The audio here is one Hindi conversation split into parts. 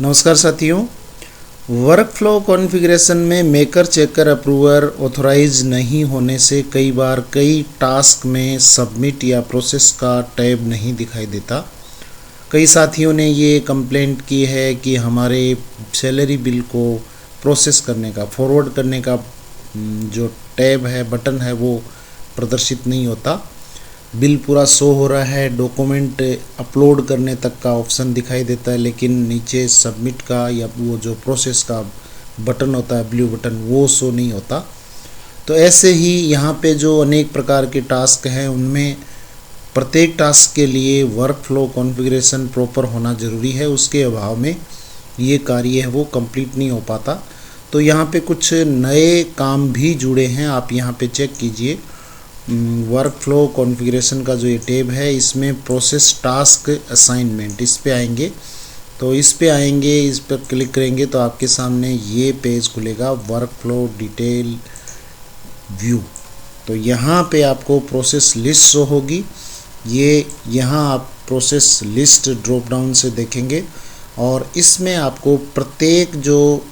नमस्कार साथियों, वर्क फ्लो कॉन्फ़िगरेशन में मेकर चेकर अप्रूवर ऑथराइज नहीं होने से कई बार कई टास्क में सबमिट या प्रोसेस का टैब नहीं दिखाई देता। कई साथियों ने ये कंप्लेंट की है कि हमारे सैलरी बिल को प्रोसेस करने का, फॉरवर्ड करने का जो टैब है, बटन है, वो प्रदर्शित नहीं होता। बिल पूरा शो हो रहा है, डॉक्यूमेंट अपलोड करने तक का ऑप्शन दिखाई देता है, लेकिन नीचे सबमिट का या वो जो प्रोसेस का बटन होता है, ब्लू बटन, वो शो नहीं होता। तो ऐसे ही यहाँ पे जो अनेक प्रकार के टास्क हैं, उनमें प्रत्येक टास्क के लिए वर्क फ्लो कॉन्फ़िगरेशन प्रॉपर होना ज़रूरी है। उसके अभाव में ये कार्य है वो कंप्लीट नहीं हो पाता। तो यहाँ पे कुछ नए काम भी जुड़े हैं, आप यहाँ पे चेक कीजिए। वर्क फ्लो कॉन्फ़िगरेशन का जो ये टैब है, इसमें प्रोसेस टास्क असाइनमेंट, इस पे आएंगे। तो इस पे आएंगे, इस पर क्लिक करेंगे तो आपके सामने ये पेज खुलेगा, वर्क फ्लो डिटेल व्यू। तो यहाँ पे आपको प्रोसेस लिस्ट शो होगी। ये यहाँ आप प्रोसेस लिस्ट ड्रॉप डाउन से देखेंगे और इसमें आपको प्रत्येक जो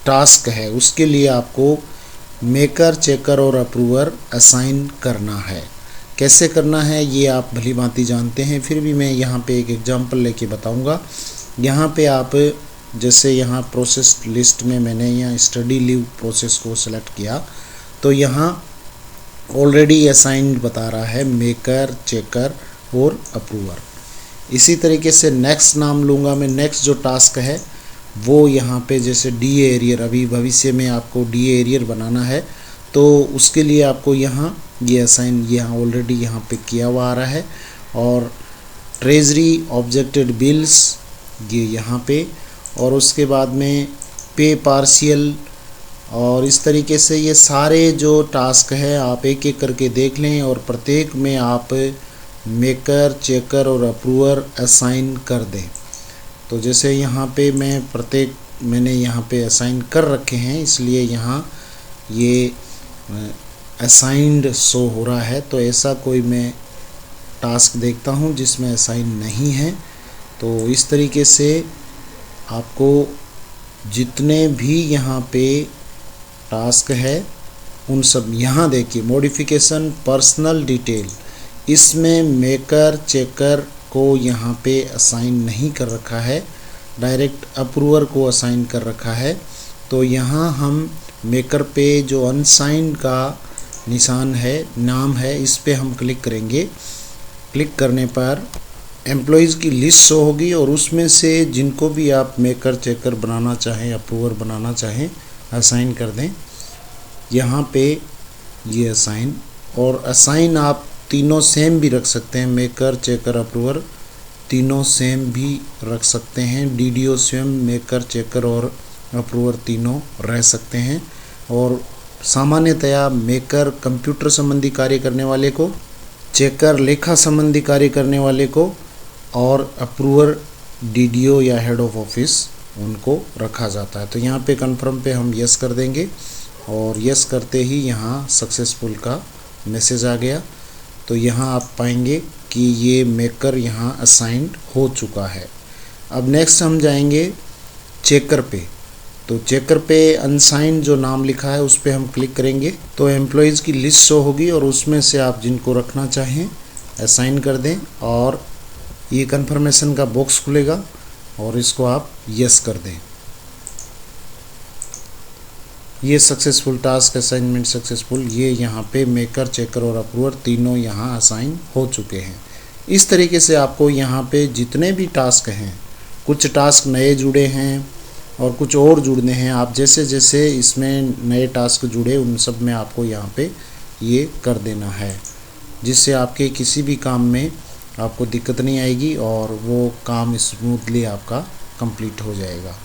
टास्क है उसके लिए आपको मेकर चेकर और अप्रूवर असाइन करना है। कैसे करना है ये आप भली भांति जानते हैं, फिर भी मैं यहाँ पे एक एग्जांपल लेके बताऊँगा। यहाँ पे आप जैसे यहाँ प्रोसेस लिस्ट में मैंने यहाँ स्टडी लीव प्रोसेस को सेलेक्ट किया, तो यहाँ ऑलरेडी असाइंड बता रहा है मेकर चेकर और अप्रूवर। इसी तरीके से नेक्स्ट नाम लूँगा मैं, नेक्स्ट जो टास्क है वो यहाँ पे जैसे डी एरियर, अभी भविष्य में आपको डी एरियर बनाना है, तो उसके लिए आपको यहाँ ये असाइन यहाँ ऑलरेडी यहाँ पे किया हुआ आ रहा है। और ट्रेजरी ऑब्जेक्टेड बिल्स ये यहाँ पे, और उसके बाद में पे पार्शियल, और इस तरीके से ये सारे जो टास्क है आप एक एक करके देख लें और प्रत्येक में आप मेकर चेकर और अप्रूवर असाइन कर दें। तो जैसे यहाँ पे मैं प्रत्येक मैंने यहाँ पे असाइन कर रखे हैं, इसलिए यहाँ ये असाइंड शो हो रहा है। तो ऐसा कोई मैं टास्क देखता हूँ जिसमें असाइन नहीं है। तो इस तरीके से आपको जितने भी यहाँ पे टास्क है उन सब, यहाँ देखिए मॉडिफिकेशन पर्सनल डिटेल, इसमें मेकर चेकर को यहाँ पे असाइन नहीं कर रखा है, डायरेक्ट अप्रूवर को असाइन कर रखा है। तो यहाँ हम मेकर पे जो अनसाइंड का निशान है, नाम है, इस पे हम क्लिक करेंगे। क्लिक करने पर एम्प्लॉइज़ की लिस्ट शो होगी और उसमें से जिनको भी आप मेकर चेकर बनाना चाहें, अप्रूवर बनाना चाहें, असाइन कर दें। यहाँ पे ये असाइन, और असाइन आप तीनों सेम भी रख सकते हैं, मेकर चेकर अप्रूवर तीनों सेम भी रख सकते हैं। डीडीओ स्वयं मेकर चेकर और अप्रूवर तीनों रह सकते हैं। और सामान्यतया मेकर कंप्यूटर संबंधी कार्य करने वाले को, चेकर लेखा संबंधी कार्य करने वाले को, और अप्रूवर डीडीओ या हेड ऑफ ऑफिस उनको रखा जाता है। तो यहाँ पे कन्फर्म पे हम यस कर देंगे और यस करते ही यहाँ सक्सेसफुल का मैसेज आ गया। तो यहाँ आप पाएंगे कि ये मेकर यहाँ असाइंड हो चुका है। अब नेक्स्ट हम जाएंगे चेकर पे। तो चेकर पे अनसाइंड जो नाम लिखा है उस पर हम क्लिक करेंगे तो एम्प्लॉइज़ की लिस्ट शो होगी और उसमें से आप जिनको रखना चाहें असाइन कर दें और ये कन्फर्मेशन का बॉक्स खुलेगा और इसको आप यस कर दें। ये सक्सेसफुल टास्क असाइनमेंट सक्सेसफुल, ये यहाँ पे मेकर चेकर और अप्रूवर तीनों यहाँ असाइन हो चुके हैं। इस तरीके से आपको यहाँ पे जितने भी टास्क हैं, कुछ टास्क नए जुड़े हैं और कुछ और जुड़ने हैं, आप जैसे जैसे इसमें नए टास्क जुड़े उन सब में आपको यहाँ पे ये कर देना है, जिससे आपके किसी भी काम में आपको दिक्कत नहीं आएगी और वो काम स्मूथली आपका कंप्लीट हो जाएगा।